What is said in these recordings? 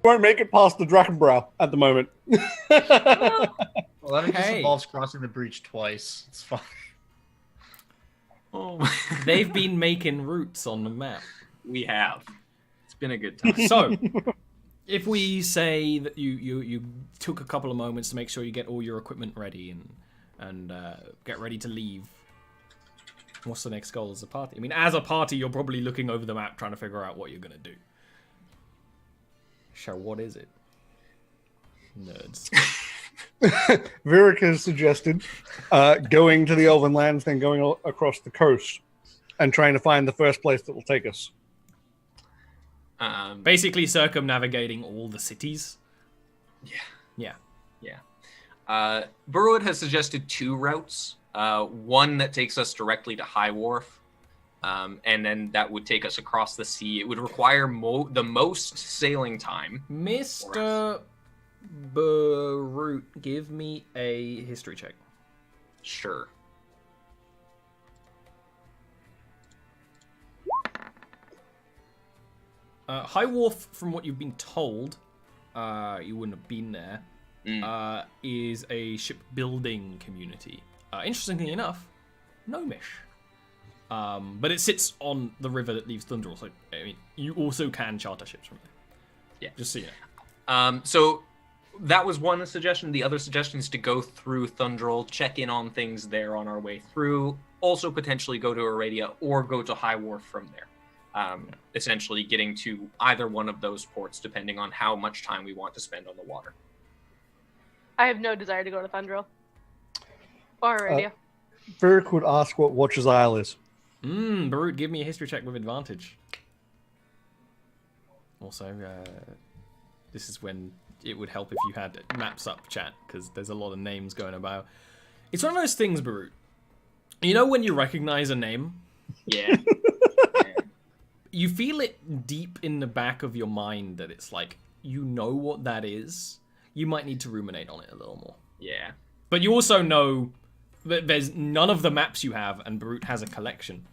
Won't make it past the Drachenbrow at the moment. Well, that just Hey. involves crossing the breach twice. It's fine. Oh, They've been making routes on the map. we have. It's been a good time. So, if we say that you took a couple of moments to make sure you get all your equipment ready and get ready to leave, what's the next goal as a party? I mean, as a party, you're probably looking over the map trying to figure out what you're going to do. So, what is it? Nerds. Virik has suggested going to the Elven lands, then going across the coast and trying to find the first place that will take us. Basically circumnavigating all the cities. Yeah. Yeah. Burwood has suggested 2 routes. One that takes us directly to High Wharf, and then that would take us across the sea. It would require the most sailing time. Mr. Barut, give me a history check. Sure. High Wharf, from what you've been told, you wouldn't have been there, is a shipbuilding community. Interestingly enough, gnomish. But it sits on the river that leaves Thundral, so I mean, you also can charter ships from there. Yeah. Just so you know. So that was one suggestion. The other suggestion is to go through Thundral, check in on things there on our way through. Also potentially go to Aradia or go to High Wharf from there. Essentially getting to either one of those ports depending on how much time we want to spend on the water. I have no desire to go to Thundral. Or Aradia. Virik would ask what Watcher's Isle is. Barut, give me a history check with advantage. Also, this is when it would help if you had maps up, chat, because there's a lot of names going about. It's one of those things, Barut. You know when you recognize a name? Yeah. You feel it deep in the back of your mind that it's like, you know what that is. You might need to ruminate on it a little more. Yeah. But you also know that there's none of the maps you have, and Barut has a collection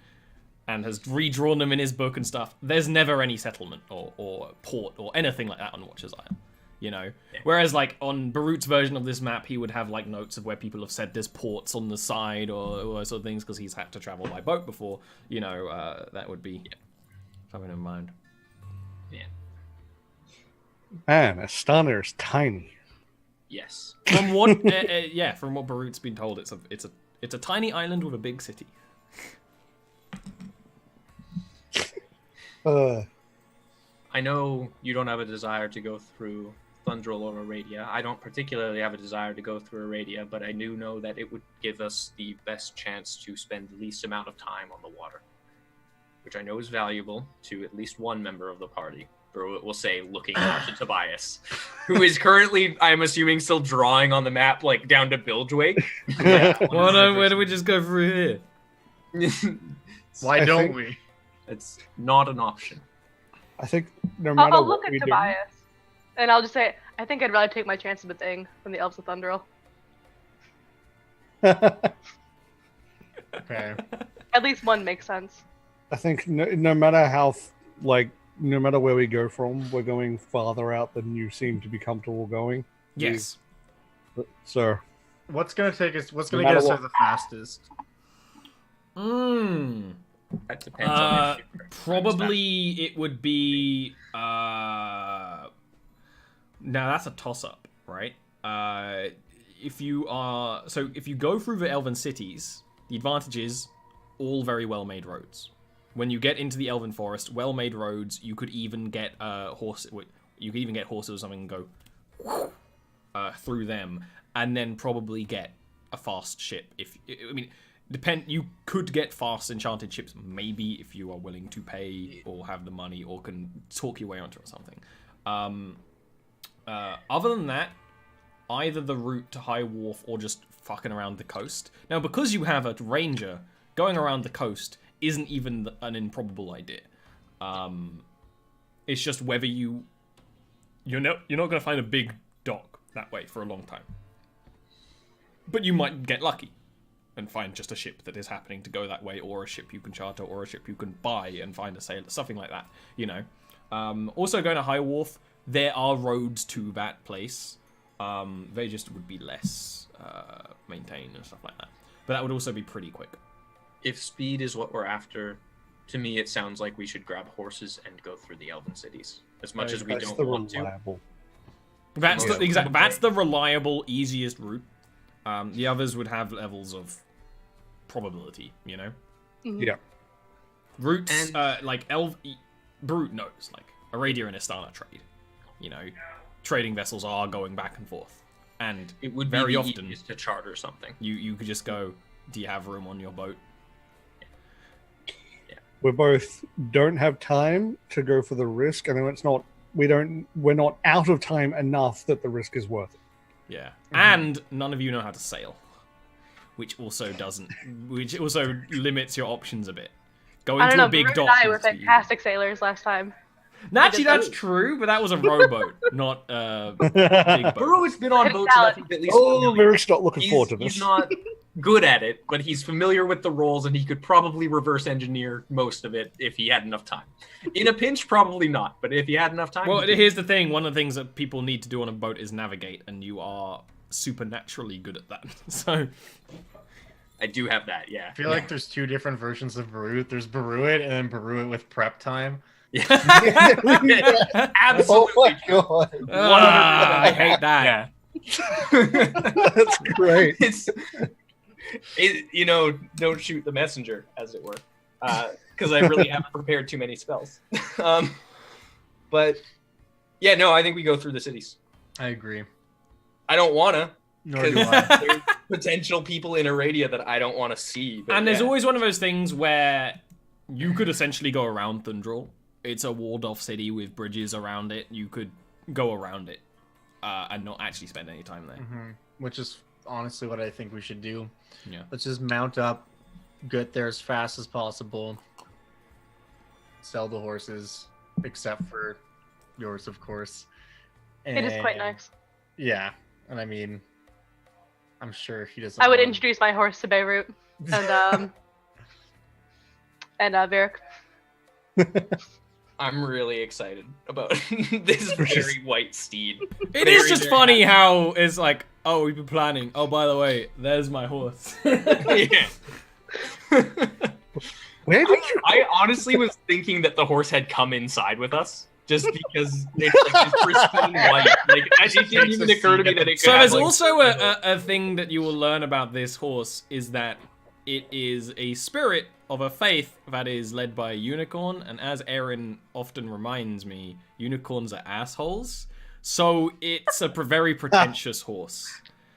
and has redrawn them in his book and stuff. There's never any settlement or port or anything like that on Watcher's Isle, you know? Yeah. Whereas, like, on Barut's version of this map, he would have, like, notes of where people have said there's ports on the side or sort of things because he's had to travel by boat before. You know, that would be something in mind. Yeah. Man, Estana is tiny. Yes. From what, from what Barut's been told, it's a tiny island with a big city. I know you don't have a desire to go through Thundral or Aradia. I don't particularly have a desire to go through Aradia, but I do know that it would give us the best chance to spend the least amount of time on the water, which I know is valuable to at least one member of the party. Or it will say, looking out to Tobias, who is currently, I'm assuming, still drawing on the map, like, down to Bilgeway. Where do we just go through here? Why don't we? It's not an option. I think no matter I'll what look we at do, Tobias. And I'll just say, I think I'd rather take my chances with Thing from the Elves of Thundral. Okay. At least one makes sense. I think no matter how, no matter where we go from, we're going farther out than you seem to be comfortable going. Yes. So, What's gonna take us? What's gonna No get matter us what- there the fastest? That depends on if you're Probably it would be. Now that's a toss-up, right? If you go through the Elven cities, the advantage is all very well-made roads. When you get into the Elven Forest, well-made roads, you could even get horses or something and go through them, and then probably get a fast ship. You could get fast enchanted ships, maybe if you are willing to pay or have the money or can talk your way onto it or something. Other than that, either the route to High Wharf or just fucking around the coast. Now, because you have a ranger, going around the coast isn't even an improbable idea. It's just whether you're not going to find a big dock that way for a long time. But you might get lucky and find just a ship that is happening to go that way, or a ship you can charter, or a ship you can buy and find a sailor, something like that, you know. Also going to High Wharf, there are roads to that place. They just would be less maintained and stuff like that. But that would also be pretty quick. If speed is what we're after, to me it sounds like we should grab horses and go through the elven cities. As much as we don't want to. That's the reliable, easiest route. The others would have levels of probability, you know? Yeah. Routes, Brute knows, like, Aradia and Estana trade. You know, trading vessels are going back and forth. And it would very be often easiest to charter something. You could just go, do you have room on your boat? Yeah. We both don't have time to go for the risk, and then we're not out of time enough that the risk is worth it. Yeah. And none of you know how to sail. Which also limits your options a bit. Going to a big dock. I were fantastic sailors last time. Actually, that's true, but that was a rowboat, not a big boat. Burrow's been on boats enough at least. Merrick's not looking forward to this. He's not good at it, but he's familiar with the roles, and he could probably reverse engineer most of it if he had enough time. In a pinch, probably not, but if he had enough time... Well, here's the thing. One of the things that people need to do on a boat is navigate, and you are supernaturally good at that. So... I do have that, yeah. I feel like there's two different versions of Baruit. There's Baruit and then Baruit with prep time. Yeah. Absolutely. Oh my god. I hate that. Yeah. That's great. Don't shoot the messenger, as it were. Because I really haven't prepared too many spells. But, yeah, no, I think we go through the cities. I agree. I don't want to. Nor do I. There's potential people in Aradia that I don't want to see. And there's always one of those things where you could essentially go around Thundrel. It's a walled-off city with bridges around it. You could go around it and not actually spend any time there. Mm-hmm. Which is honestly what I think we should do. Yeah. Let's just mount up, get there as fast as possible, sell the horses, except for yours, of course. It is quite nice. Yeah, and I mean, I'm sure he doesn't. I would introduce my horse to Beirut and Varric. I'm really excited about this very white steed. It is just funny how it's like, oh, we've been planning. Oh, by the way, there's my horse. Yeah. Where did you? I honestly was thinking that the horse had come inside with us. Just because it's like this pristine white. Like, actually, it didn't even occur to me that it could So have, there's like, also a thing that you will learn about this horse is that it is a spirit of a faith that is led by a unicorn, and as Aaron often reminds me, unicorns are assholes. So it's a very pretentious horse.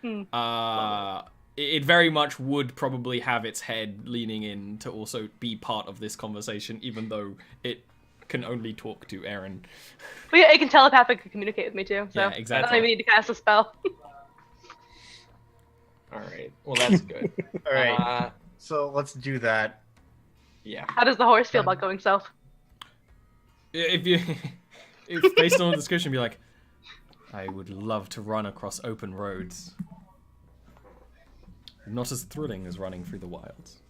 It very much would probably have its head leaning in to also be part of this conversation, even though it can only talk to Aaron. Well, yeah, it can telepathically communicate with me too. So Yeah, exactly. I don't even need to cast a spell. All right. Well, that's good. All right. So let's do that. Yeah. How does the horse feel about going south? If based on the discussion, be like, I would love to run across open roads. Not as thrilling as running through the wilds.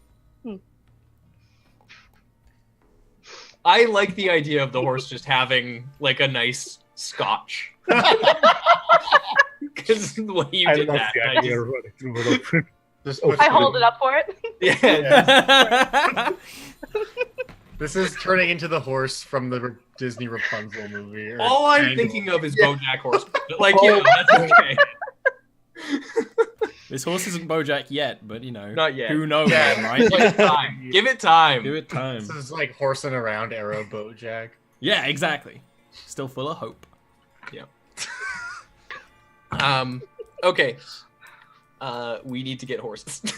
I like the idea of the horse just having like a nice scotch. Because the way you did that, I hold it up for it. Yeah. This is turning into the horse from the Disney Rapunzel movie. All I'm thinking of is BoJack Horseman. Like, yeah, that's okay. This horse isn't BoJack yet, but you know, Not yet. who knows, Yeah. right? Give it time. Give it time. Give it time. This is like horsing around Arrow BoJack. Yeah, exactly. Still full of hope. Okay. We need to get horses.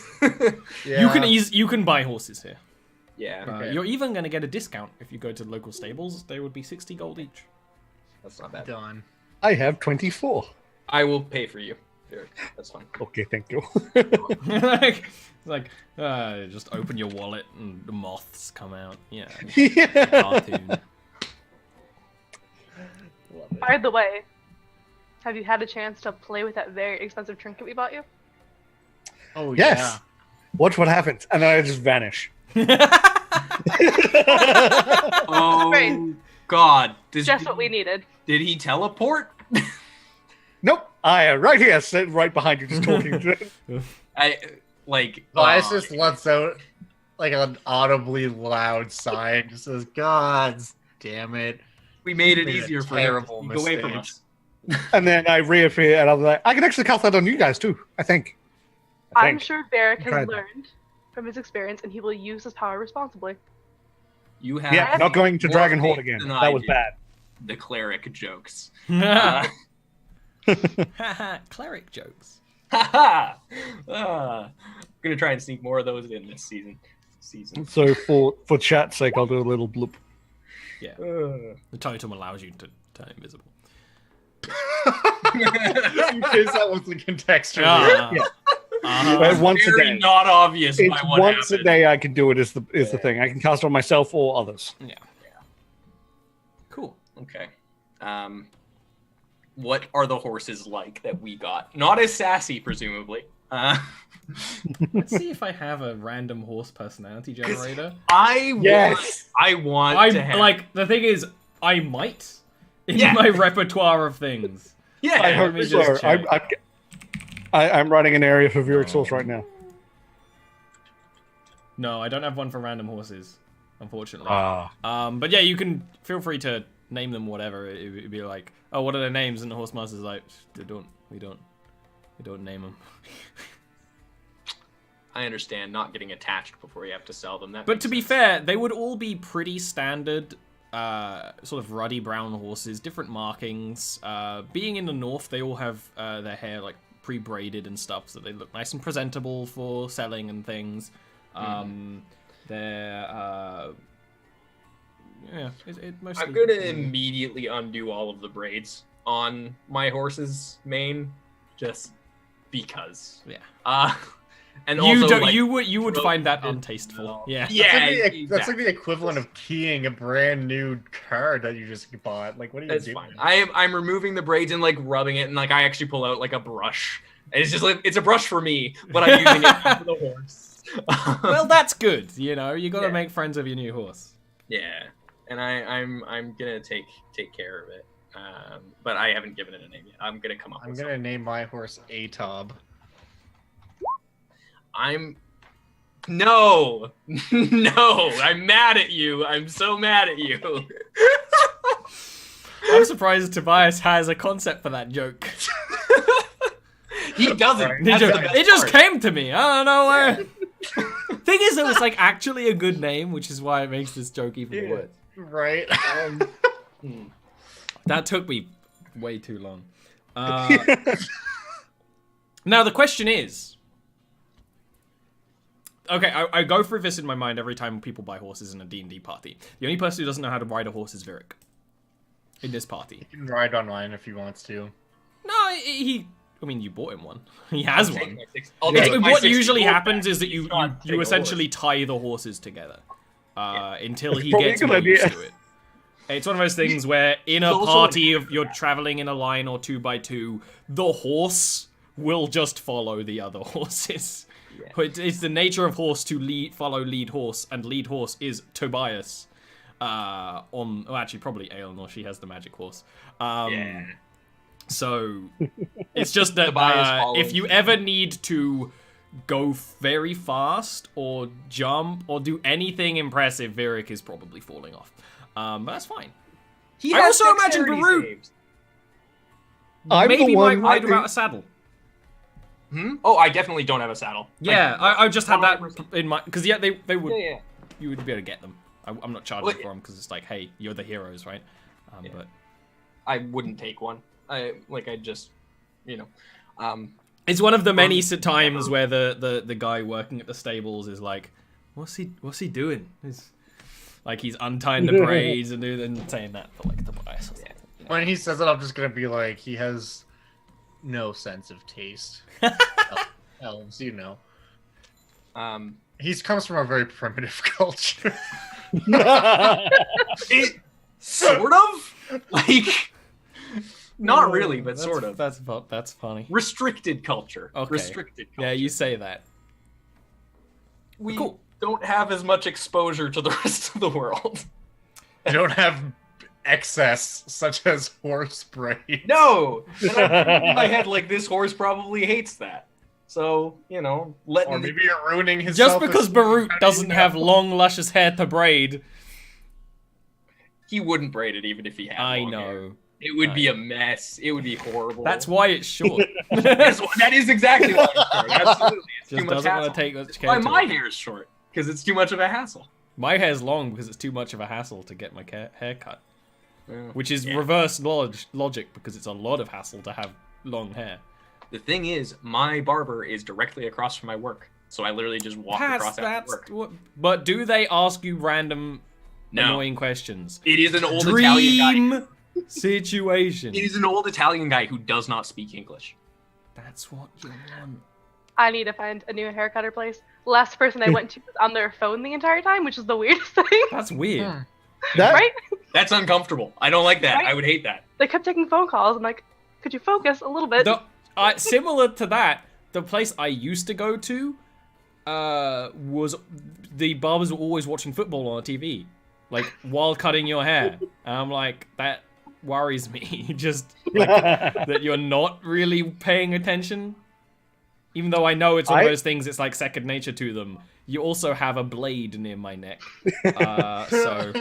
Yeah. You can buy horses here. Yeah, Okay. You're even going to get a discount if you go to local stables. They would be 60 gold each. that's not bad. Done. I have 24. I will pay for you. Here, that's fine. Okay, thank you. Just open your wallet and the moths come out. Yeah. Yeah. Cartoon. By the way, have you had a chance to play with that very expensive trinket we bought you? Oh Yes. Watch what happens, and then I just vanish. Oh Great. God! Just what we needed. Did he teleport? Nope. I am right here, sitting right behind you, just talking. Vice just lets out like an audibly loud sigh and just says, "God damn it. We made it Made a easier for terrible him to sneak away from mistake." us. And then I reappear, and I'm like, I can actually cast that on you guys too. I think. I'm sure Varric has Tried that. learned from his experience, and he will use his power responsibly. You have Yeah, not going to more Dragon Horde faith again. than That I was do. bad. The cleric jokes. Cleric jokes. I'm gonna try and sneak more of those in this season. So for chat's sake, I'll do a little bloop. Yeah. The totem allows you to turn invisible. In case that wasn't contextual. Yeah. But once a Very day. not obvious It's by what once a happened. day I can do it is the thing. I can cast on myself or others. Yeah. Cool. Okay. What are the horses like that we got? Not as sassy, presumably. Let's see if I have a random horse personality generator. Yes. I want to have... Like, the thing is, I might in Yeah. my repertoire of things. Yeah. I hope me so. just check. I'm running an area for Vuric Source right now. No, I don't have one for random horses, unfortunately. Ah. But yeah, you can feel free to name them whatever. It'd be like, oh, what are their names? And the horse master's like, we don't name them. I understand not getting attached before you have to sell them. But to be fair, they would all be pretty standard, sort of ruddy brown horses, different markings. Being in the north, they all have their hair like pre-braided and stuff, so they look nice and presentable for selling and things. They're yeah, it mostly. I'm gonna immediately undo all of the braids on my horse's mane, just because. Yeah. And You also, don't. like, you would find that throat untasteful. smell. Yeah. Yeah, That's like the equivalent of keying a brand new card that you just bought. Like, what are you That's doing? fine. I'm removing the braids and like rubbing it, and like I actually pull out like a brush. And it's just like it's a brush for me, but I'm using it for the horse. Well, that's good. You know, you got to Yeah. make friends of your new horse. Yeah, and I'm gonna take care of it. But I haven't given it a name yet. I'm gonna come up. I'm with gonna name my horse Atob. No, no, I'm mad at you. I'm so mad at you. I'm surprised Tobias has a concept for that joke. He doesn't. It That's the best just part. came to me. I don't know why. Thing is, it was like actually a good name, which is why it makes this joke even worse. Right? That took me way too long. Now the question is, okay, I go through this in my mind every time people buy horses in a D&D party. The only person who doesn't know how to ride a horse is Viric. In this party. He can ride online if he wants to. No, I mean, you bought him one. He has I'll take one. my six- What 60 usually gold happens back. is that He's you not taking a essentially tie the horses together until he probably a gets good more idea. used to it. It's one of those things where in a It's also party of you're traveling in a line or 2x2, the horse will just follow the other horses. Yeah. It's the nature of horse to follow lead horse, and lead horse is Tobias. Actually, probably Aelinor. She has the magic horse. Yeah. So it's just that Tobias follows if you him. ever need to go very fast or jump or do anything impressive, Viric is probably falling off. But that's fine. He I has also imagine dexterity Baru- saves. I'm Maybe the might one ride who- without a saddle. Oh, I definitely don't have a saddle. Yeah, I just had that 100%. in mind because they would Yeah. you would be able to get them. I'm not charging Well, for them because it's like, hey, you're the heroes, right? Yeah. But I wouldn't take one. I just, it's one of the many times where the guy working at the stables is like, what's he doing? He's untying the braids and saying that for like the bias. When he says it, I'm just gonna be like, he has no sense of taste. Elves, you know. He comes from a very primitive culture. it sort of like, not really, but sort of. That's funny. Restricted culture. Okay. Restricted culture. Yeah, you say that. we Cool. don't have as much exposure to the rest of the world. I don't have excess, such as horse braid. No! And I'm thinking in my head, like, this horse probably hates that. So, you know, Or maybe you're ruining his Just because self-esteem. Barut How do doesn't you have know? long, luscious hair to braid. He wouldn't braid it even if he had I long hair. know. It would be a mess. It would be horrible. That's why it's short. That is exactly why it's short. Absolutely. It's Just too much doesn't hassle. want to take much care Why to my it. hair is short? Because it's too much of a hassle. My hair's long because it's too much of a hassle to get my hair cut. Yeah. Which is reverse logic because it's a lot of hassle to have long hair. The thing is, my barber is directly across from my work. So I literally just walk across after work. But do they ask you random No. annoying questions? It is an old Italian guy. Dream situation. It is an old Italian guy who does not speak English. That's what you want. I need to find a new haircutter place. The last person I went to was on their phone the entire time, which is the weirdest thing. That's weird. That, Right? That's uncomfortable. I don't like that. Right? I would hate that. They kept taking phone calls. I'm like, could you focus a little bit? Similar to that, the place I used to go to was the barbers were always watching football on the TV, like while cutting your hair. And I'm like, that worries me. Just like, that you're not really paying attention. Even though I know it's one of those things, it's like second nature to them. You also have a blade near my neck, so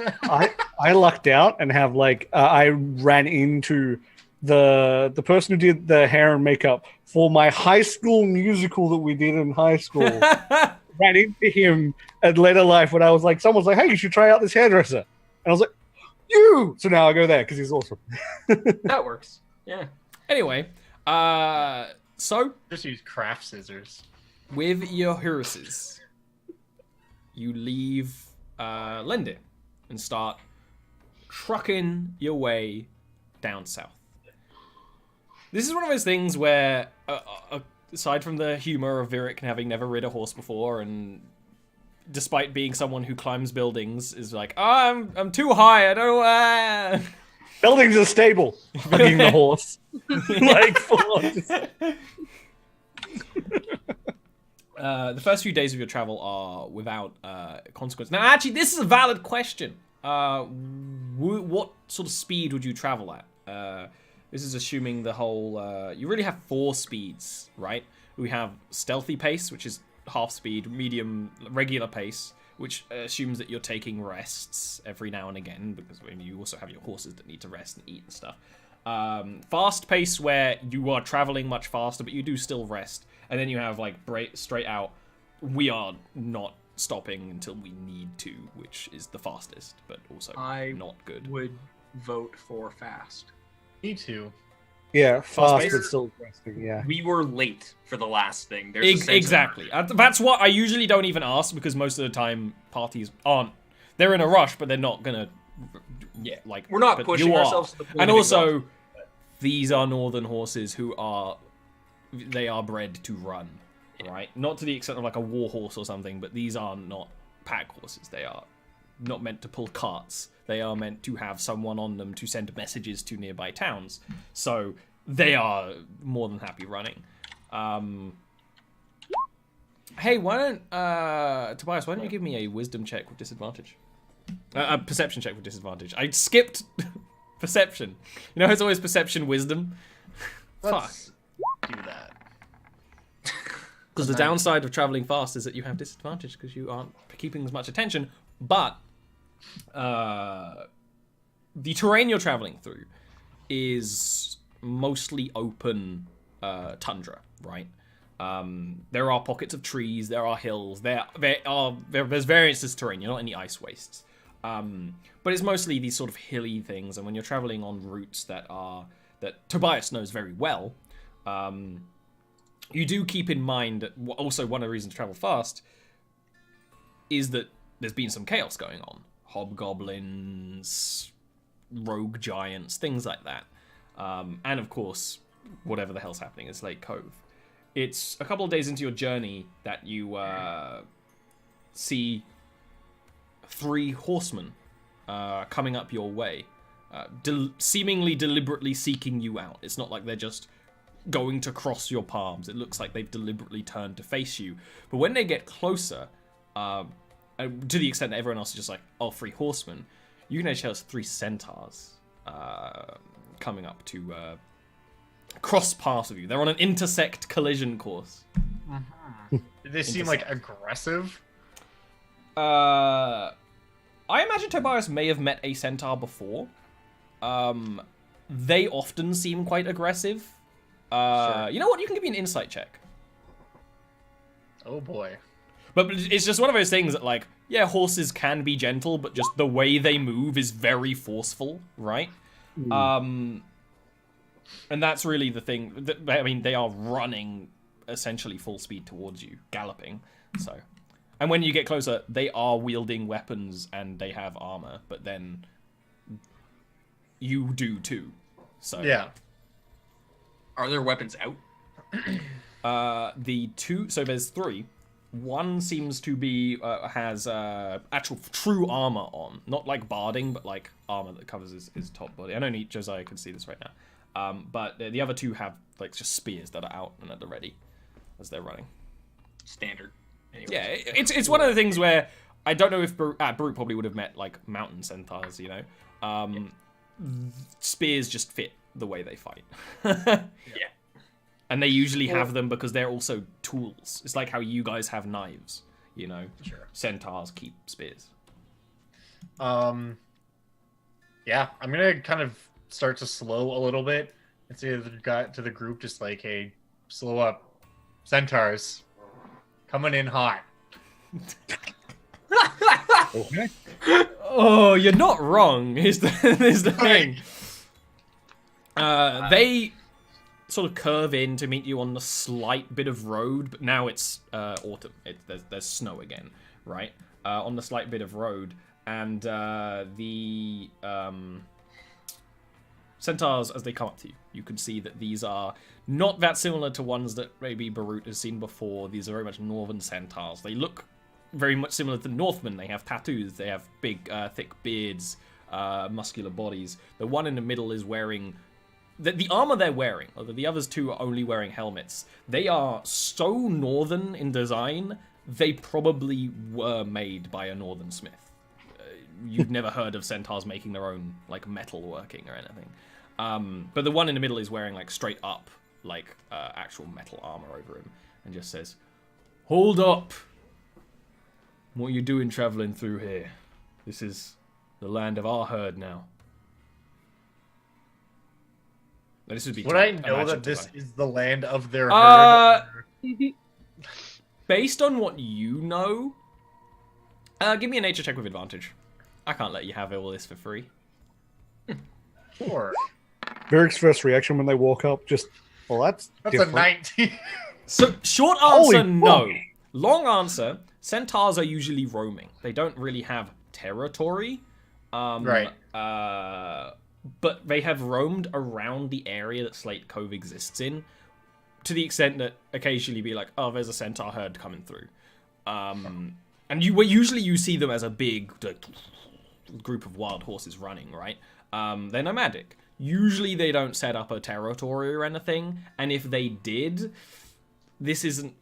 I lucked out and have like I ran into the person who did the hair and makeup for my high school musical that we did in high school. Ran into him at later life when I was like, someone's like, hey, you should try out this hairdresser. And I was like, you! So now I go there because he's awesome. That works. Yeah. Anyway, so Just use craft scissors. with your horses, you leave Lendir and start trucking your way down south. This is one of those things where, aside from the humor of Virik having never rid a horse before, and despite being someone who climbs buildings, is like, oh, I'm too high, I don't. Buildings are stable. Hugging the horse. Like, full on. The first few days of your travel are without consequence. Now, actually, this is a valid question. What sort of speed would you travel at? This is assuming the whole... you really have 4 speeds, right? We have stealthy pace, which is half speed, medium, regular pace, which assumes that you're taking rests every now and again, because you also have your horses that need to rest and eat and stuff. Fast pace, where you are traveling much faster, but you do still rest. And then you have, like, straight out, we are not stopping until we need to, which is the fastest, but also not good. Would vote for fast. Me too. Yeah, fast pace? but still resting, yeah. We were late for the last thing. There's a sense of Exactly. That's what I usually don't even ask, because most of the time parties aren't. They're in a rush, but they're not gonna. Yeah, like We're not but pushing you are. ourselves to the point And of also, exhaustion. these are northern horses who are. They are bred to run, right? Not to the extent of like a war horse or something, but these are not pack horses. They are not meant to pull carts. They are meant to have someone on them to send messages to nearby towns. So they are more than happy running. Hey, why don't Tobias? Why don't you give me a wisdom check with disadvantage? A perception check with disadvantage. I skipped perception. You know, it's always perception, wisdom. Fuck. Let's do that. Because the downside of traveling fast is that you have disadvantage because you aren't keeping as much attention. But the terrain you're traveling through is mostly open tundra, right? There are pockets of trees, there are hills, there's variances to terrain. You're not in the ice wastes, but it's mostly these sort of hilly things. And when you're traveling on routes that Tobias knows very well, you do keep in mind that also one of the reasons to travel fast is that there's been some chaos going on. Hobgoblins, rogue giants, things like that. And of course, whatever the hell's happening in Slate Cove. It's a couple of days into your journey that you see 3 horsemen coming up your way, seemingly deliberately seeking you out. It's not like they're just going to cross your palms. It looks like they've deliberately turned to face you. But when they get closer, to the extent that everyone else is just like, oh, 3 horsemen, you can actually tell it's 3 centaurs. coming up to cross paths with you. They're on an intersect collision course. Did they seem like aggressive? I imagine Tobias may have met a centaur before. They often seem quite aggressive. Sure. You know what? You can give me an insight check. Oh boy. But it's just one of those things that, like, yeah, horses can be gentle, but just the way they move is very forceful, right? And that's really the thing. I mean, they are running essentially full speed towards you, galloping. So, and when you get closer, they are wielding weapons and they have armor, but then you do too. So Yeah. Are there weapons out? So there's three. One seems to be has actual true armor on, not like barding, but like armor that covers his top body. I know Josiah can see this right now, but the other two have like just spears that are out and at the ready as they're running. Standard. Anyways. Yeah, it's one of the things where I don't know if Brute probably would have met like mountain centaurs, you know. Spears just fit the way they fight. Yeah. And they usually have them because they're also tools. It's like how you guys have knives, you know. Sure. Centaurs keep spears. Yeah, I'm gonna kind of start to slow a little bit and say to the group, just like, hey, slow up. Centaurs, coming in hot. Okay. Oh, you're not wrong. Is the thing. They sort of curve in to meet you on the slight bit of road, but now it's autumn. There's snow again, right? On the slight bit of road, and the centaurs, as they come up to you, you can see that these are not that similar to ones that maybe Barut has seen before. These are very much northern centaurs. They look very much similar to Northmen. They have tattoos. They have big, thick beards, muscular bodies. The one in the middle is wearing the armor they're wearing, although the others two are only wearing helmets. They are so northern in design, they probably were made by a northern smith. You've never heard of centaurs making their own like metal working or anything. But the one in the middle is wearing like straight up like actual metal armor over him and just says, "Hold up! What are you doing traveling through here? This is the land of our herd now." This would be Would I know that this is the land of their Uh, herd? Based on what you know, give me a nature check with advantage. I can't let you have all this for free. Sure. Varric's first reaction when they walk up, just, well, that's That's a 19. So, short Holy answer, no. fuck. Long answer, centaurs are usually roaming. They don't really have territory. Right. But they have roamed around the area that Slate Cove exists in, to the extent that occasionally be like, oh, there's a centaur herd coming through. And usually you see them as a big group of wild horses running, right? They're nomadic. Usually they don't set up a territory or anything, and if they did, this isn't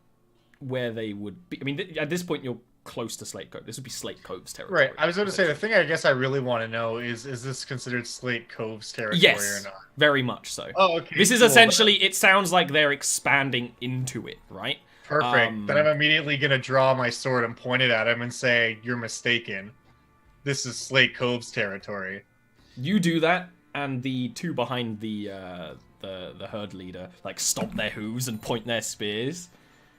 where they would be. I mean, at this point, you're close to Slate Cove. This would be Slate Cove's territory. Right. I was going to say, the thing I guess I really want to know is this considered Slate Cove's territory Yes, or not? very much so. Oh, okay. This is cool. essentially, it sounds like they're expanding into it, right? Perfect. Then I'm immediately going to draw my sword and point it at him and say, you're mistaken. This is Slate Cove's territory. You do that, and the two behind the herd leader like stomp their hooves and point their spears.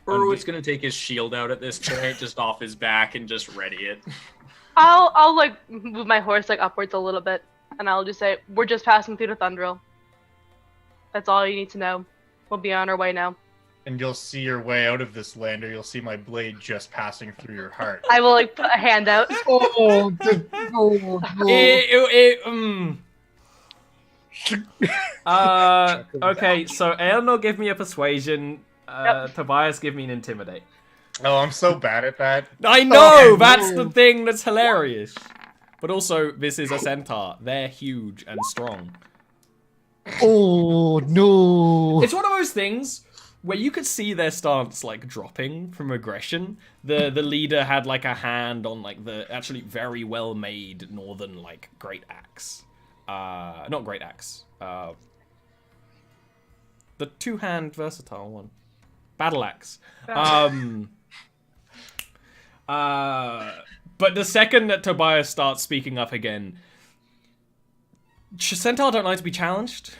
Urwit's gonna take his shield out at this point, just off his back, and just ready it. I'll like move my horse like upwards a little bit, and I'll just say, we're just passing through the Thundrel. That's all you need to know. We'll be on our way now. And you'll see your way out of this land, or you'll see my blade just passing through your heart. I will like put a hand out. Okay, so Eleanor, give me a persuasion. Tobias, give me an intimidate. Oh, I'm so bad at that. I know, that's the thing that's hilarious. But also, this is a centaur. They're huge and strong. Oh, no. It's one of those things where you could see their stance like dropping from aggression. The leader had like a hand on like the actually very well made northern like great axe. not great axe. The two-hand versatile one. Battle axe. But the second that Tobias starts speaking up again, Centaur don't like to be challenged.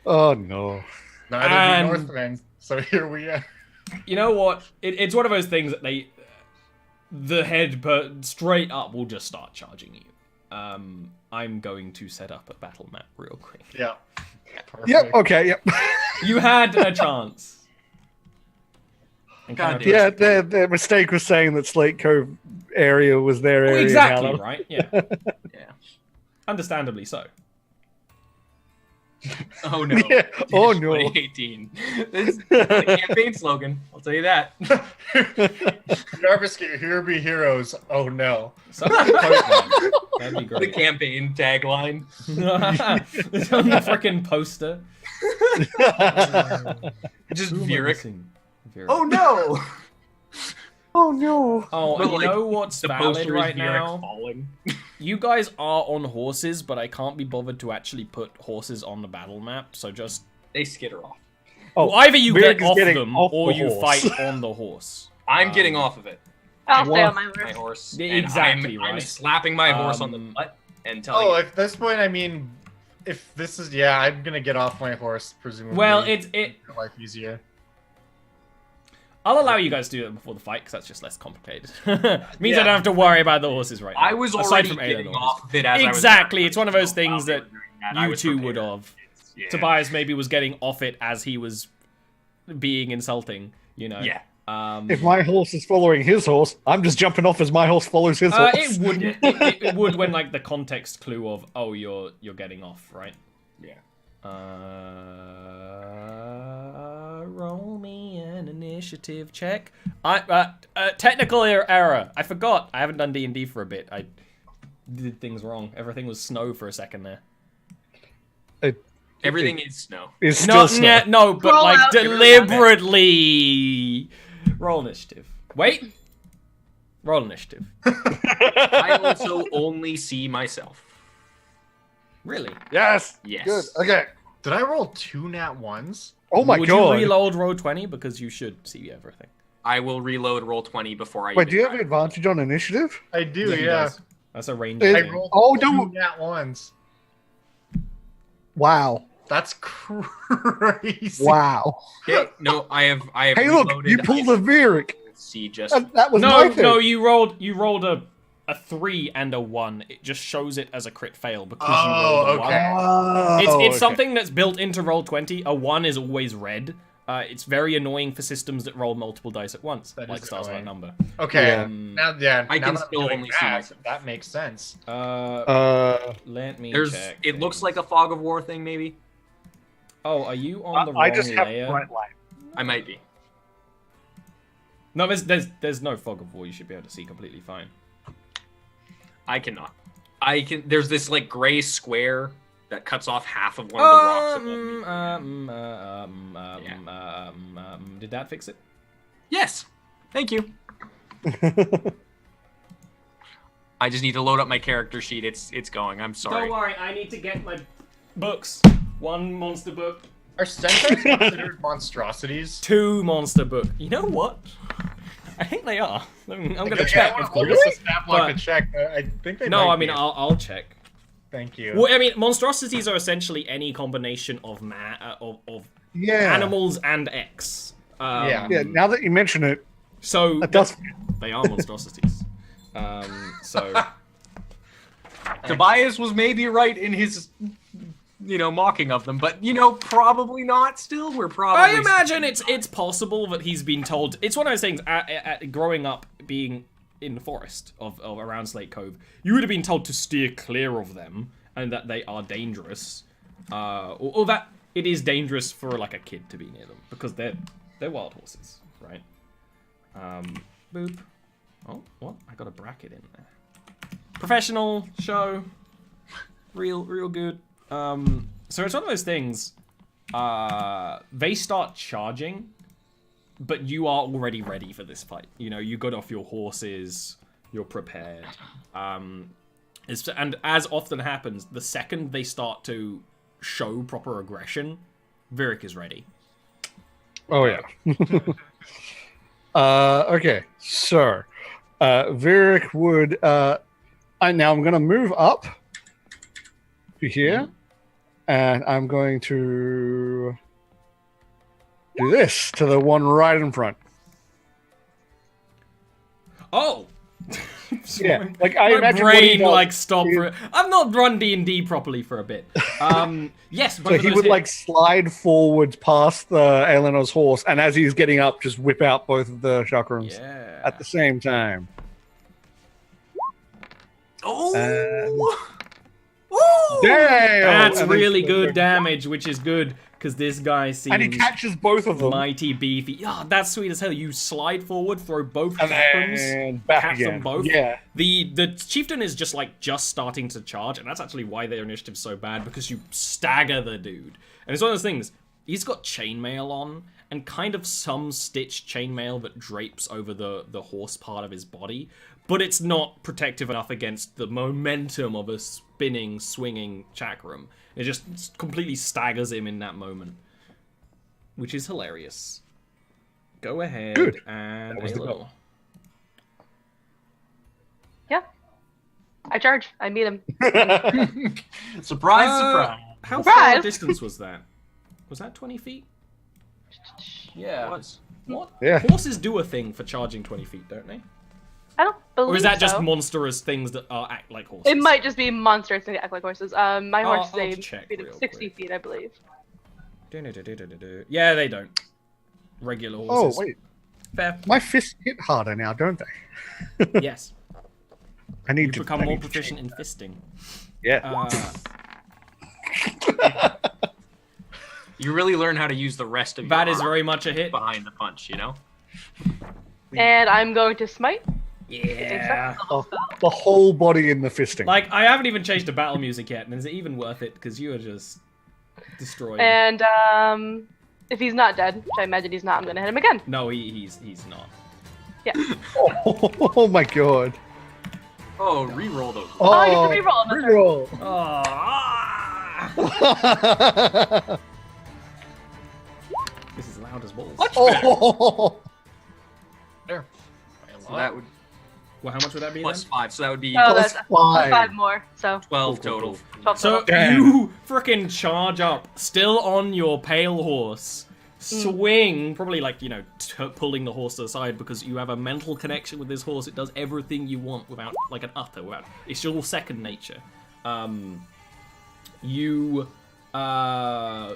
Oh no. Neither do Northmen, so here we are. You know what? It's one of those things that the head straight up will just start charging you. I'm going to set up a battle map real quick. Yeah. Perfect. Yep. Okay. Yep. You had a chance. Yeah. The mistake was saying that Slate Cove area was their area. Exactly right. Yeah. Yeah. Understandably so. Oh no. Yeah. Oh no. 2018. This is the campaign slogan. I'll tell you that. Jarviskjir, here be heroes. Oh no. That'd be The great. campaign tagline. It's on the freaking poster. Just Who am I Vieric. missing? Vieric. Oh no! Oh no. Oh, But, you like, know what's The valid poster right is Vieric now? falling. You guys are on horses, but I can't be bothered to actually put horses on the battle map, so just... They skitter off. Well, either you Vieric get is off getting them, off or the you horse. fight on the horse. I'm getting off of it. I'll stay on Wow. my My horse. horse. Yeah, and exactly, I'm right. slapping my horse on the butt and telling Oh, it, at this point, I mean, if this is I'm gonna get off my horse, presumably. Well, Make life easier. I'll allow you guys to do it before the fight, because that's just less complicated. Means I Yeah. don't have to worry about the horses right now. I was aside already from getting Eleanor. off of it as Exactly, I was it's one of those so things while that we were doing that, I you was two would prepared. have. Yeah. Tobias maybe was getting off it as he was being insulting, you know? Yeah. If my horse is following his horse, I'm just jumping off as my horse follows his horse. It wouldn't. It would when like the context clue of you're getting off, right? Yeah. Roll me an initiative check. Technical error. I forgot. I haven't done D&D for a bit. I did things wrong. Everything was snow for a second there. Everything is snow. Is still snow. No, but Roll like out. deliberately. Roll initiative. Wait. Roll initiative. I also only see myself. Really? Yes. Yes. Good. Okay. Did I roll 2 nat 1s? Oh my Would god. you reload roll 20 because you should see everything. I will reload roll 20 before I Wait, even do you have try. advantage on initiative? I do, He yeah. does. That's a range. It- I thing. rolled Oh, 2 don't- nat 1s. Wow. That's crazy. Wow. Okay, no, I have Hey, look, reloaded. you pulled a Vieric. See just That was my thing. No, you rolled a 3 and a 1. It just shows it as a crit fail because you rolled a 1. okay. Oh, It's okay. something that's built into roll 20. A 1 is always red. It's very annoying for systems that roll multiple dice at once, That like is Stars by annoying. Number. Okay. Yeah. Now, I now can that I'm still doing only see that, myself. that makes sense. Let me there's check. it looks like a fog of war thing maybe. Oh, are you on the wrong I just have layer? bright light. I might be. No, there's no fog of war. You should be able to see completely fine. I cannot. I can there's this like gray square that cuts off half of one of the rocks above me. Did that fix it? Yes. Thank you. I just need to load up my character sheet. It's going. I'm sorry. Don't worry, I need to get my books. 1 monster book, Are centaurs considered monstrosities? 2 monster book. You know what? I think they are. I'm gonna Okay, check, yeah, of I'll course. just snap like But- a check. I think they No, might I mean be. I'll check. Thank you. Well, I mean monstrosities are essentially any combination of of Yeah. animals and X. Yeah. Yeah, now that you mention it, So that does. they are monstrosities. So Tobias was maybe right in his mocking of them, but probably not. Still, we're probably. I imagine it's possible that he's been told. It's one of those things. Growing up, being in the forest of around Slate Cove, you would have been told to steer clear of them and that they are dangerous, or that it is dangerous for like a kid to be near them because they're wild horses, right? Boop. Oh, what? I got a bracket in there. Professional show, real good. So it's one of those things. They start charging, but you are already ready for this fight. You got off your horses, you're prepared. And as often happens, the second they start to show proper aggression, Virik is ready. Oh yeah. Okay, so Virik would. Now I'm going to move up to here, and I'm going to do this to the one right in front. Oh! Yeah, like I My imagine what he brain does like stopped is- for it. I've not run D&D properly for a bit. Yes, both So of he those would hit. like slide forwards past the Eleanor's horse, and as he's getting up, just whip out both of the chakrams Yeah. at the same time. Oh! Damn! That's And then- really good damage, which is good because this guy seems And he catches both of them, mighty beefy. Yeah, that's sweet as hell. You slide forward, throw both and chakrams, then back catch again. them both. Yeah. The chieftain is just starting to charge, and that's actually why their initiative's so bad, because you stagger the dude. And it's one of those things. He's got chainmail on, and kind of some stitched chainmail that drapes over the horse part of his body, but it's not protective enough against the momentum of a spinning, swinging chakram. It just completely staggers him in that moment, which is hilarious. Go ahead Good. and That was the Halo. goal. Yeah. I charge. I meet him. Surprise, surprise. How far a Surprise! distance was that? Was that 20 feet? Yeah, it was. What? Yeah. Horses do a thing for charging 20 feet, don't they? I don't believe Or is that just so. monstrous things that act like horses? It might just be monsters that act like horses. My horse is I'll a check speed of real 60 quick. feet, I believe. Yeah, they don't. Regular Oh horses. wait, Fair. my fists hit harder now, don't they? Yes. I need You to become I more need to proficient in change fisting. that. Yeah. You really learn how to use the rest of your That is armor very much a hit. behind the punch, you know? And I'm going to smite. Yeah. The whole body in the fisting. Like, I haven't even changed to battle music yet, and is it even worth it? Because you are just destroying. And if he's not dead, which I imagine he's not, I'm gonna hit him again. No, he's not. Yeah. Oh my god. Oh, re-roll those. Oh, I get to reroll. That's right. Reroll. Oh, ah! This is loud as balls. Oh. There. So that would Well, how much would that be plus then? 5, so that would be Oh, Plus that's 5. 5 more. So 12 Cool, total. 12 So total. Damn. you frickin' charge up, still on your pale horse, swing, probably like, pulling the horse to the side because you have a mental connection with this horse. It does everything you want without, like an utter, without, it's your second nature. You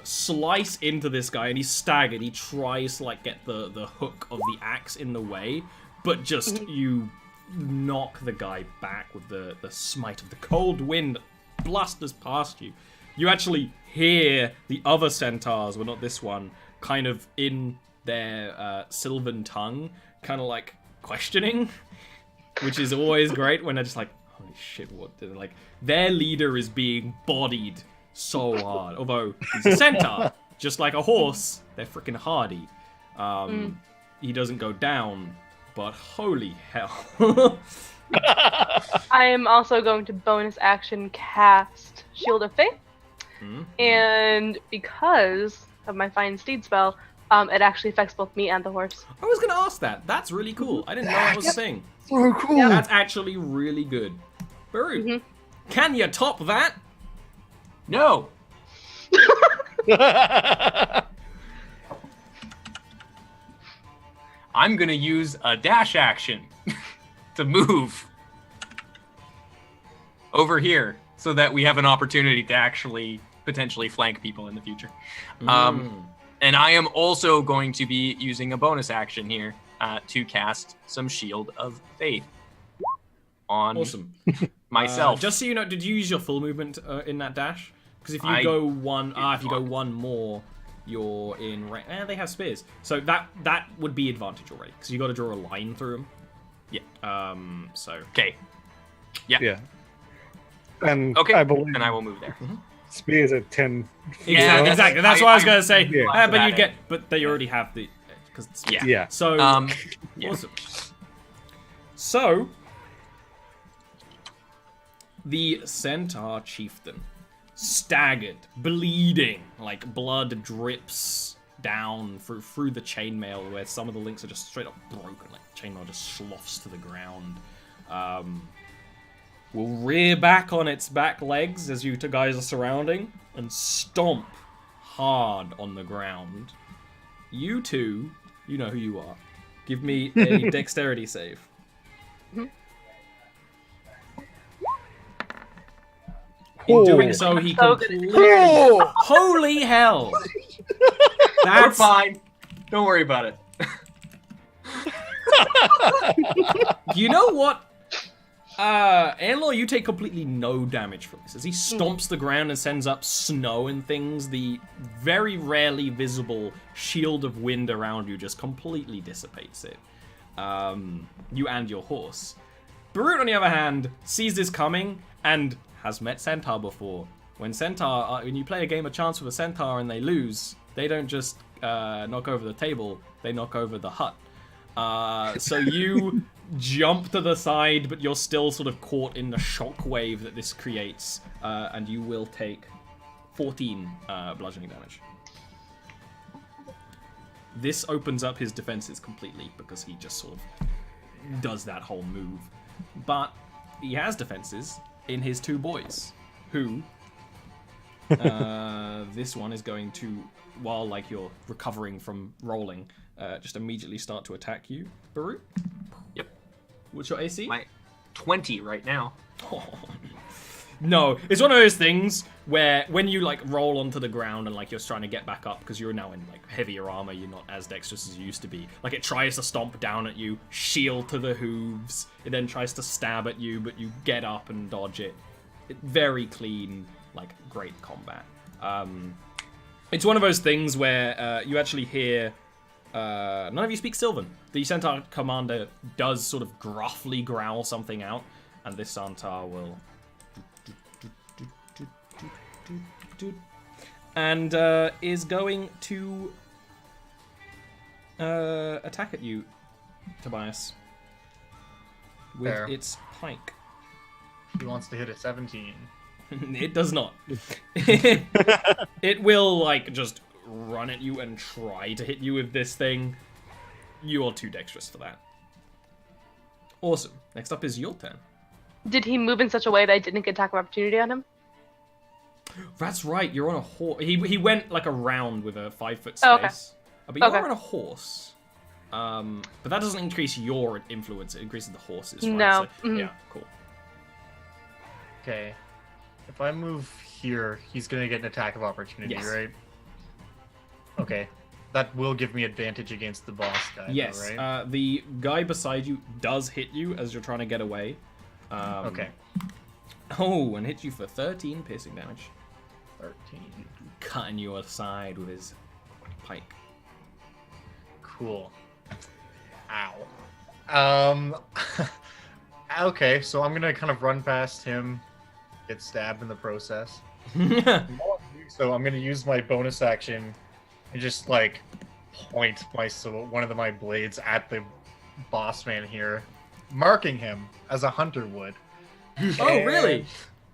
slice into this guy and he's staggered. He tries to like get the hook of the axe in the way, but just you knock the guy back with the smite of the cold wind blusters past you. You actually hear the other centaurs, well not this one, kind of in their sylvan tongue, kind of like questioning, which is always great when they're just like, holy shit, what did like their leader is being bodied so hard. Although he's a centaur, just like a horse, they're freaking hardy. He doesn't go down, but holy hell. I am also going to bonus action cast Shield of Faith. And because of my Fine Steed spell, it actually affects both me and the horse. I was gonna ask that. That's really cool. I didn't know that was a thing. So cool. That's actually really good. Baru, can you top that? No! I'm gonna use a dash action to move over here so that we have an opportunity to actually potentially flank people in the future. And I am also going to be using a bonus action here to cast some Shield of Faith on Awesome. myself. Just so you know, did you use your full movement in that dash? Because if you I go one more, you're in. They have spears, so that would be advantage already. Because you got to draw a line through them. Yeah. So. Okay. Yeah. Yeah. And Okay. I believe Then I will move there. spears at 10. Exactly. Exactly. That's what I was gonna say. Yeah. But you get. But they already have the. Because Yeah. Yeah. So. Yeah. Awesome. So. The Centaur chieftain, staggered, bleeding, like blood drips down through the chainmail, where some of the links are just straight up broken, like chainmail just sloughs to the ground. Will rear back on its back legs as you two guys are surrounding, and stomp hard on the ground. You two, you know who you are. Give me a dexterity save. In doing so, he completely... Holy hell! We're fine. Don't worry about it. You know what? Anlor, you take completely no damage from this. As he stomps the ground and sends up snow and things, the very rarely visible shield of wind around you just completely dissipates it. You and your horse. Barut, on the other hand, sees this coming and has met Centaur before. When you play a game of chance with a Centaur and they lose, they don't just knock over the table, they knock over the hut. So you jump to the side, but you're still sort of caught in the shockwave that this creates, and you will take 14 bludgeoning damage. This opens up his defenses completely, because he just sort of does that whole move. But he has defenses in his two boys, who... this one is going to, while like you're recovering from rolling, just immediately start to attack you, Baru. Yep. What's your AC? My 20 right now. Oh. No, it's one of those things where when you like roll onto the ground and like you're trying to get back up because you're now in like heavier armor, you're not as dexterous as you used to be. Like it tries to stomp down at you, shield to the hooves. It then tries to stab at you, but you get up and dodge it. Very clean, like great combat. It's one of those things where you actually hear. None of you speak Sylvan. The Centaur commander does sort of gruffly growl something out, and this Centaur will... and is going to attack at you, Tobias, with Fair. its pike. He wants to hit a 17. It does not. It will, like, just run at you and try to hit you with this thing. You are too dexterous for that. Awesome. Next up is your turn. Did he move in such a way that I didn't get attack of opportunity on him? That's right, you're on a horse. He went, like, around with a 5-foot space. Oh, okay. But you're Okay. on a horse. But that doesn't increase your influence, it increases the horse's, right? No. So, Mhm. Yeah, cool. Okay. If I move here, he's gonna get an attack of opportunity, Yes. right? Okay. That will give me advantage against the boss guy, Yes, though, right? the guy beside you does hit you as you're trying to get away. Okay. Oh, and hits you for 13 piercing damage. 13. Cutting you aside with his pike. Cool. Ow. Okay, so I'm gonna kind of run past him, get stabbed in the process. So I'm gonna use my bonus action and just like point one of my blades at the boss man here, marking him as a hunter would. Oh, really?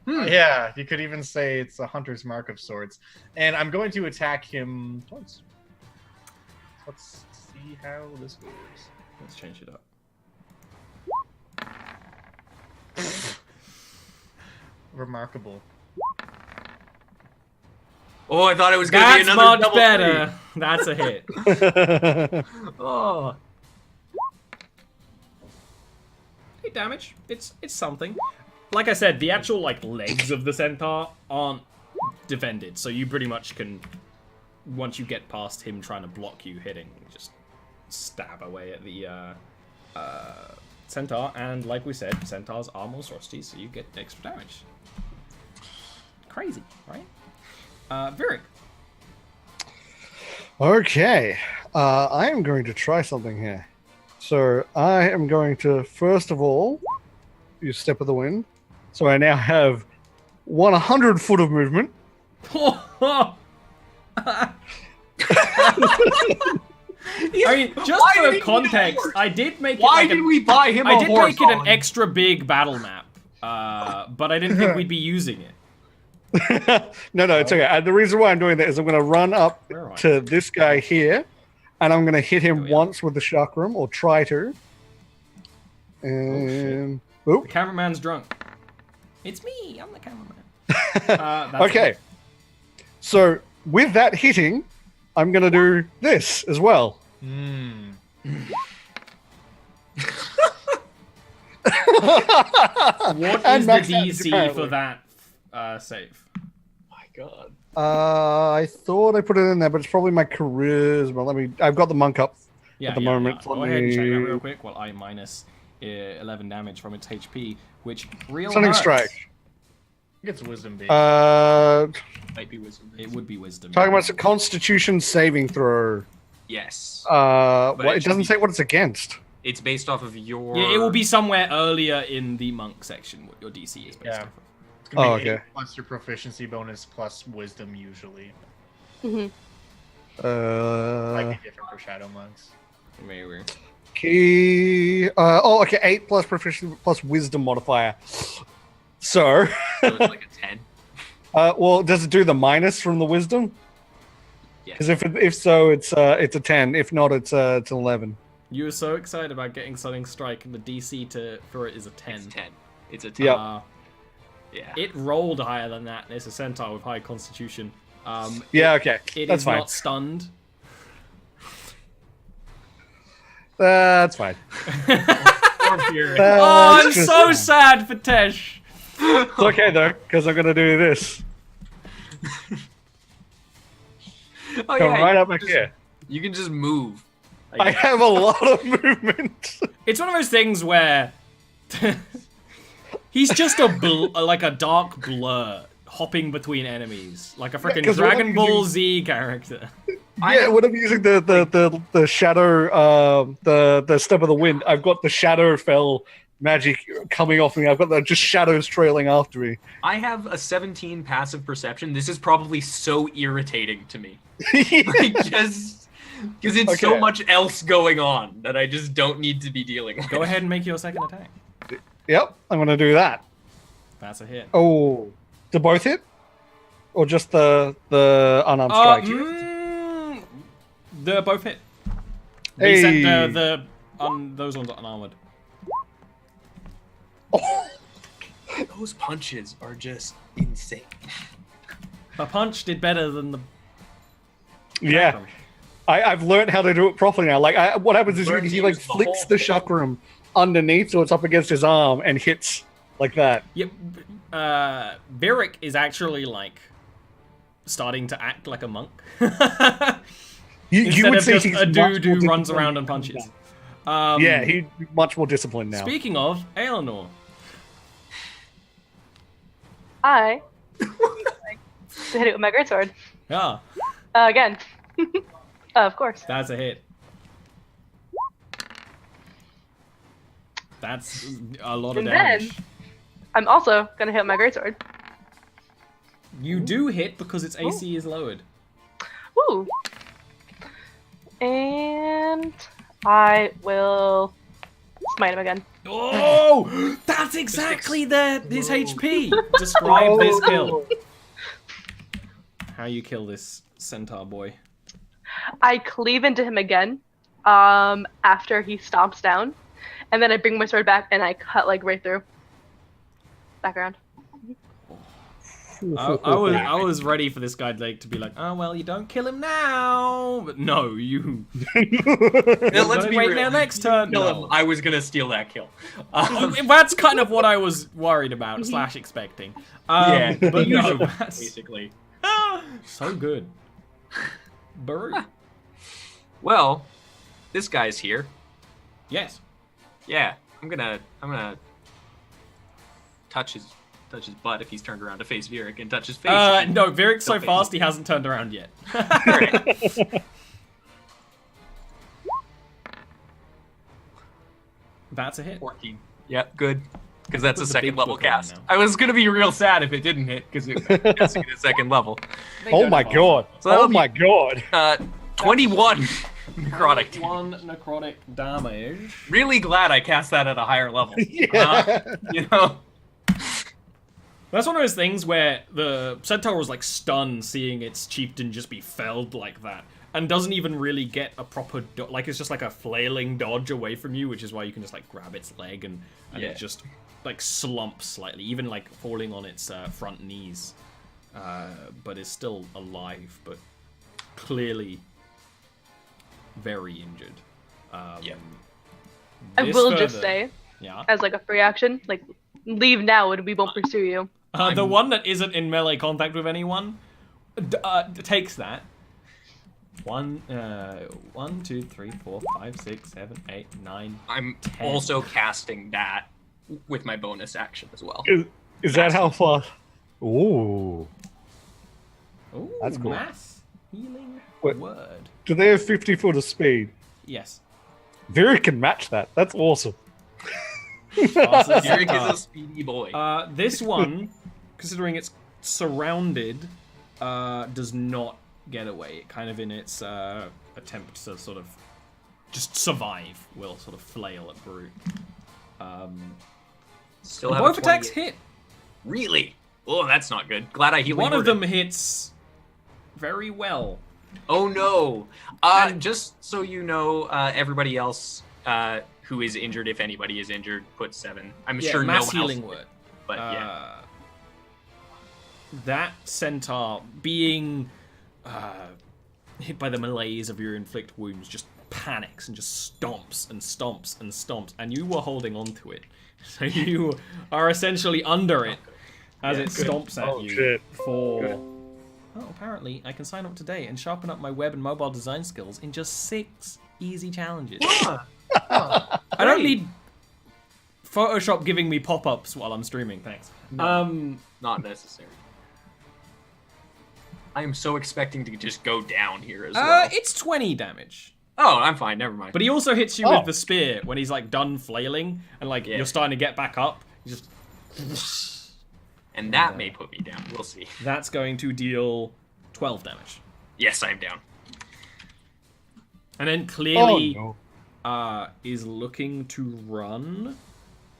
Yeah, you could even say it's a hunter's mark of sorts. And I'm going to attack him twice. Let's see how this goes. Let's change it up. Remarkable. Oh, I thought it was going to be That's another much double better. three. That's a hit. Oh. 8 damage. It's something. Like I said, the actual like legs of the centaur aren't defended, so you pretty much can, once you get past him trying to block you hitting, just stab away at the centaur. And like we said, centaurs are monstrosities, so you get extra damage. Crazy, right? Virik. Okay, I am going to try something here. So I am going to, first of all, use Step of the Wind. So I now have 100 foot of movement. I mean, just Why did for he need a context, horse? I did make it. Why like did we buy him a I did horse? make it an on? extra big battle map, but I didn't think we'd be using it. No, it's okay. The reason why I'm doing that is I'm going to run up Where am I? to this guy here, and I'm going to hit him Here we are. once with the chakram, or try to. And The cameraman's drunk. It's me. I'm the cameraman. That's okay. it. So with that hitting, I'm going to do this as well. What And is the max damage, DC apparently. for that save? My God. I thought I put it in there, but it's probably my charisma. I've got the monk up at the moment. Yeah. Go ahead and check that real quick while I minus 11 damage from its HP, which real Stunning hurts. strike. It's wisdom based. Might be wisdom. It would be wisdom. Talking about a Constitution saving throw. Yes. What, it it should doesn't be- say what it's against. It's based off of your. Yeah, it will be somewhere earlier in the monk section what your DC is based Yeah. off of. It's gonna be okay. 8 plus your proficiency bonus plus wisdom usually. Mhm. Might be different for shadow monks. Maybe. Key. Okay. 8 plus proficiency plus wisdom modifier. So, So it's like a 10. well, does it do the minus from the wisdom? Yes. Because if so, it's a 10. If not, it's an 11. You were so excited about getting Stunning Strike, and the DC for it is a 10. It's 10. It's a 10. Yep. Yeah. It rolled higher than that, and it's a centaur with high constitution. Yeah. Okay. It That's is fine. not stunned. That's fine. Or fear. Oh, I'm That's just so fine. sad for Tesh. It's okay though, because I'm gonna do this. Oh, Come right up back just- here. You can just move. I have a lot of movement. It's one of those things where he's just like a dark blur hopping between enemies, like a freaking 'cause what Dragon I'm Ball using- Z character. Yeah, when I'm using the shadow, the step of the wind, I've got the shadow fell magic coming off me. I've got the just shadows trailing after me. I have a 17 passive perception. This is probably so irritating to me. Like, just because it's so Okay. much else going on that I just don't need to be dealing with. Go ahead and make your second attack. Yep, I'm gonna do that. That's a hit. Oh, do both hit, or just the unarmed strike? They're both hit. Hey. Except those ones are unarmored. Those punches are just insane. The punch did better than the. Yeah, I've learned how to do it properly now. Like, what happens is Learned he to like use the flicks whole the thing. chakram underneath, so it's up against his arm and hits like that. Yep. Beric is actually like starting to act like a monk. You Instead would of say just he's a much dude more who runs disciplined around and than punches. that. Yeah, he's much more disciplined now. Speaking of, Eleanor. I to hit it with my greatsword. Yeah, Again. Of course. that's a hit. That's a lot of And damage. then- I'm also gonna hit with my greatsword. You do hit because its AC is lowered. Woo! And I will smite him again. Oh, that's exactly his HP. Describe this kill. How you kill this centaur boy? I cleave into him again after he stomps down, and then I bring my sword back and I cut like right through. Back around. I was ready for this guy like to be like, oh well, you don't kill him now, but no, you. Now, let's be wait real. now next turn. Kill No. him. I was gonna steal that kill. That's kind of what I was worried about / expecting. Yeah, but you no, know, that's basically. so good. Burr. Well, this guy's here. Yes. Yeah, I'm gonna touch his butt if he's turned around to face Vieric and touch his face. No, Viric's so Don't face fast me. he hasn't turned around yet. Alright. That's a hit. 14. Yep, good. Because that's Put a the second big level book on cast. now. I was gonna be real sad if it didn't hit because it's guessing at a second level. Oh my god! So that'll Oh be- my god! 21 necrotic. One necrotic damage. Really glad I cast that at a higher level. Yeah. You know. That's one of those things where the Centaur was like stunned seeing its chieftain just be felled like that, and doesn't even really get a proper like it's just like a flailing dodge away from you, which is why you can just like grab its leg and it just like slumps slightly, even like falling on its front knees, but is still alive, but clearly very injured. I will just say, as like a free action, like leave now and we won't pursue you. The one that isn't in melee contact with anyone takes that. 1, 2, 3, 4, 5, 6, 7, 8, 9. I'm 10. also casting that with my bonus action as well. Is that how far? Ooh. Ooh, that's cool. Mass healing word. Do they have 50 foot of speed? Yes. Vera can match that. That's awesome. Eric is a speedy boy. This one, considering it's surrounded, does not get away. It kind of in its attempt to sort of just survive will sort of flail at Brute. Still have both attacks hit. Really? Oh, that's not good. Glad I healed. One of them hits very well. Oh no! Just so you know, everybody else who is injured, if anybody is injured, put 7. I'm sure mass no one healing else word. But yeah. That centaur being hit by the malaise of your inflict wounds just panics and just stomps and stomps and stomps, and you were holding on to it, so you are essentially under it as it stomps at you for. Oh, apparently I can sign up today and sharpen up my web and mobile design skills in just 6 easy challenges. I don't need Photoshop giving me pop-ups while I'm streaming, thanks. No, not necessary. I am so expecting to just go down here as well. It's 20 damage. Oh, I'm fine, never mind. But he also hits you with the spear when he's like done flailing and like you're starting to get back up. He just... And that may put me down. We'll see. That's going to deal 12 damage. Yes, I'm down. And then clearly is looking to run,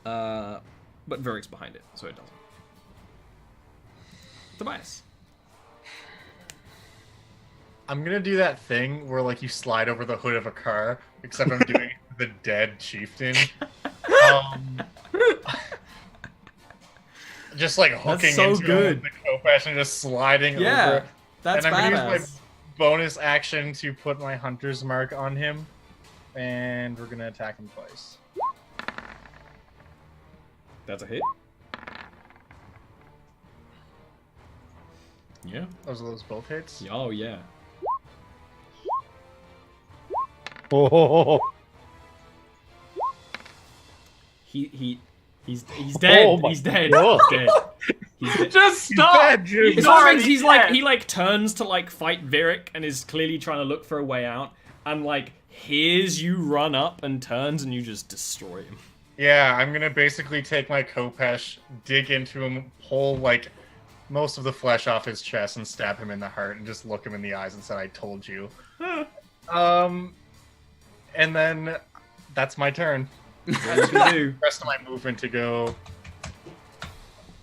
but Veric's behind it, so it doesn't. Tobias. I'm gonna do that thing where like you slide over the hood of a car, except I'm doing it to the dead chieftain. Just like hooking into him with the Kopesh and just sliding over. That's and I'm badass. gonna use my bonus action to put my hunter's mark on him, and we're gonna attack him twice. That's a hit. Yeah. Those both hits? Oh yeah. Oh. He's dead. He's dead. He's dead. He's dead. Just stop! He's already he's like he like turns to like fight Virik and is clearly trying to look for a way out, and like hears you run up and turns and you just destroy him. Yeah, I'm gonna basically take my Kopesh, dig into him, pull like most of the flesh off his chest and stab him in the heart and just look him in the eyes and say, "I told you." And then that's my turn. The rest of my movement to go.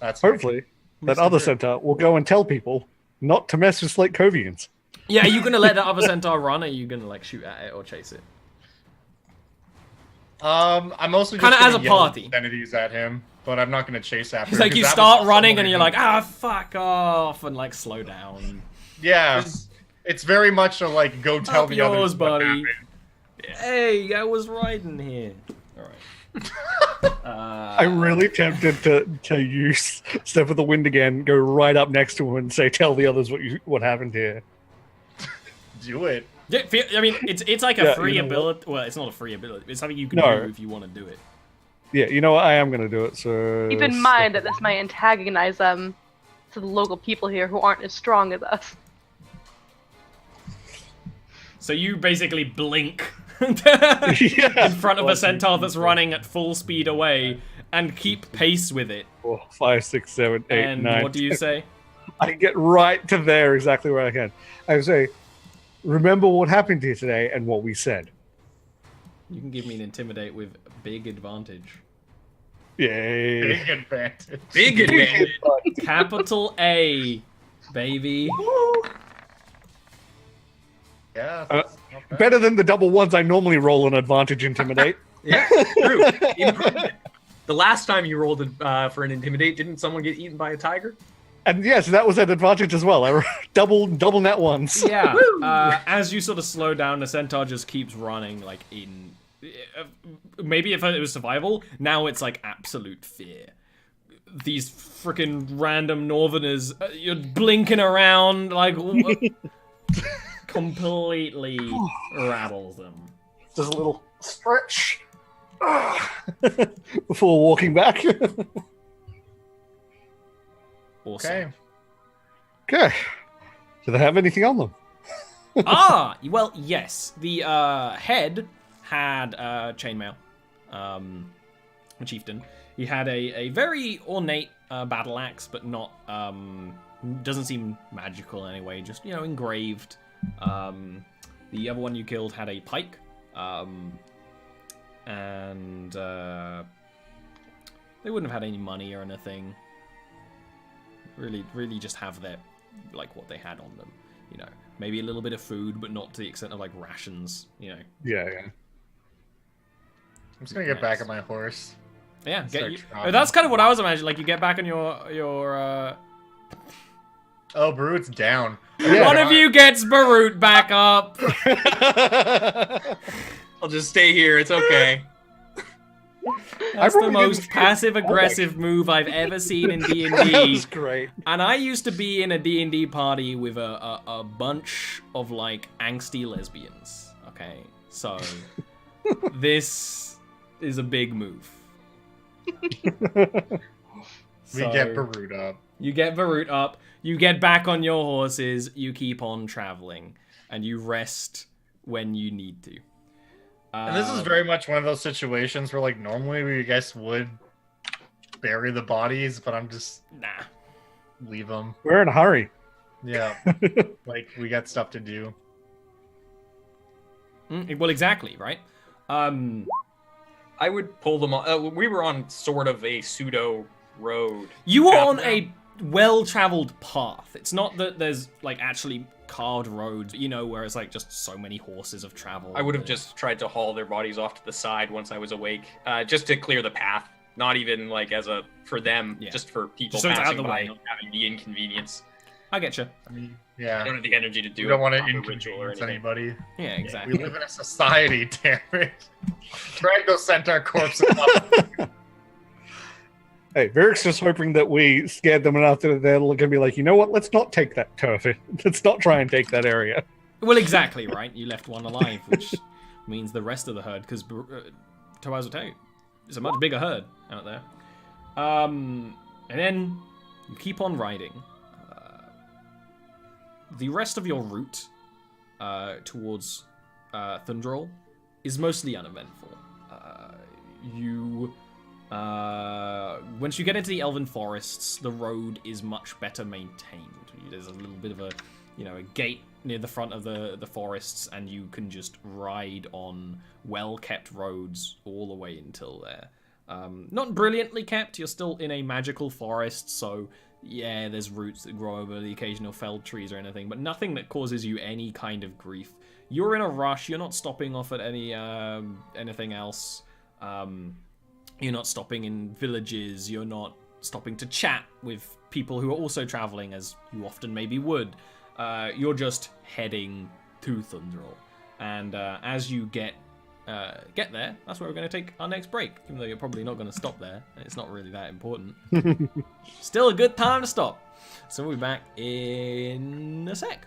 That's hopefully that other centaur will go and tell people not to mess with Slate Covians. Yeah, are you gonna let that other centaur run, or are you gonna like shoot at it or chase it? I'm mostly kind just of as a party obscenities at him, but I'm not gonna chase after. It's like you start running and you're like, fuck off, and like slow down. Yeah, it's very much a like go tell Up the yours, others what buddy. happened. Hey, I was riding here. I'm really tempted to use Step of the Wind again, go right up next to him and say, "Tell the others what happened here." Do it. Yeah, I mean, it's like a free ability. Well, it's not a free ability. It's something you can do if you want to do it. Yeah, you know what? I am going to do it. So keep in mind that this might antagonize them to the local people here who aren't as strong as us. So you basically blink in in front of a centaur that's running at full speed away and keep pace with it. 4, 5, 6, 7, 8, and 9. what do you say? I get right to there exactly where I can. I say, remember what happened here today and what we said. You can give me an intimidate with big advantage. Yay. Big advantage. Big advantage. Capital A, baby. Yeah. Uh, that's not bad. Better than the double ones I normally roll an advantage intimidate. Yeah, true. Improvement. The last time you rolled for an intimidate, didn't someone get eaten by a tiger? And yes, that was an advantage as well. I double net ones. Yeah. As you sort of slow down, the centaur just keeps running, like in. Maybe if it was survival, now it's like absolute fear. These freaking random northerners, you're blinking around, like completely rattles them. Just a little stretch before walking back. Awesome. Okay. Do they have anything on them? Well, yes. The head had chainmail. A chieftain. He had a very ornate battle axe, but not doesn't seem magical anyway. Just engraved. The other one you killed had a pike, and they wouldn't have had any money or anything. Really just have their, like, what they had on them. Maybe a little bit of food, but not to the extent of, like, rations, Yeah. I'm just gonna get back on my horse. Yeah, Start trotting. that's kind of what I was imagining. Like, you get back on your Oh, Baruch's down. Yeah. One of you gets Barut back up. I'll just stay here. It's okay. That's the probably most didn't- passive-aggressive move I've ever seen in That D&D. was great. And I used to be in a D&D party with a bunch of, like, angsty lesbians. Okay, so this is a big move. We So, get Barut up. You get Varut up, you get back on your horses, you keep on traveling, and you rest when you need to. And this is very much one of those situations where, like, normally we guess would bury the bodies, but I'm just Nah. leave them. We're in a hurry. Yeah, like we got stuff to do. Well, exactly, right? I would pull them on. We were on sort of a pseudo road. You were on a well-traveled path. It's not that there's, like, actually carved roads, where it's, like, just so many horses have traveled. I would have just tried to haul their bodies off to the side once I was awake, just to clear the path. Not even like for them, Yeah. just for people So it's out passing the by, way. not having the inconvenience. I get you. I mean, I yeah, don't have the energy to do we don't want to proper ritual or inconvenience anything. anybody. Yeah, We exactly. live in a society, damn it. Drag those centaur corpses up. Hey, Varric's just hoping that we scared them enough that they're going to be like, you know what? Let's not take that turf. Let's not try and take that area. Well, exactly, right? You left one alive, which means the rest of the herd, because Tobias will tell you, it's a much bigger herd out there. And then you keep on riding. The rest of your route towards Thundrol is mostly uneventful. Once you get into the Elven Forests, the road is much better maintained. There's a little bit of a gate near the front of the forests, and you can just ride on well-kept roads all the way until there. Not brilliantly kept, you're still in a magical forest, so yeah, there's roots that grow over the occasional felled trees or anything, but nothing that causes you any kind of grief. You're in a rush, you're not stopping off at anything else. You're not stopping in villages, you're not stopping to chat with people who are also traveling, as you often maybe would. You're just heading to Thundrol. And as you get there, that's where we're going to take our next break, even though you're probably not going to stop there, and it's not really that important. Still a good time to stop. So we'll be back in a sec.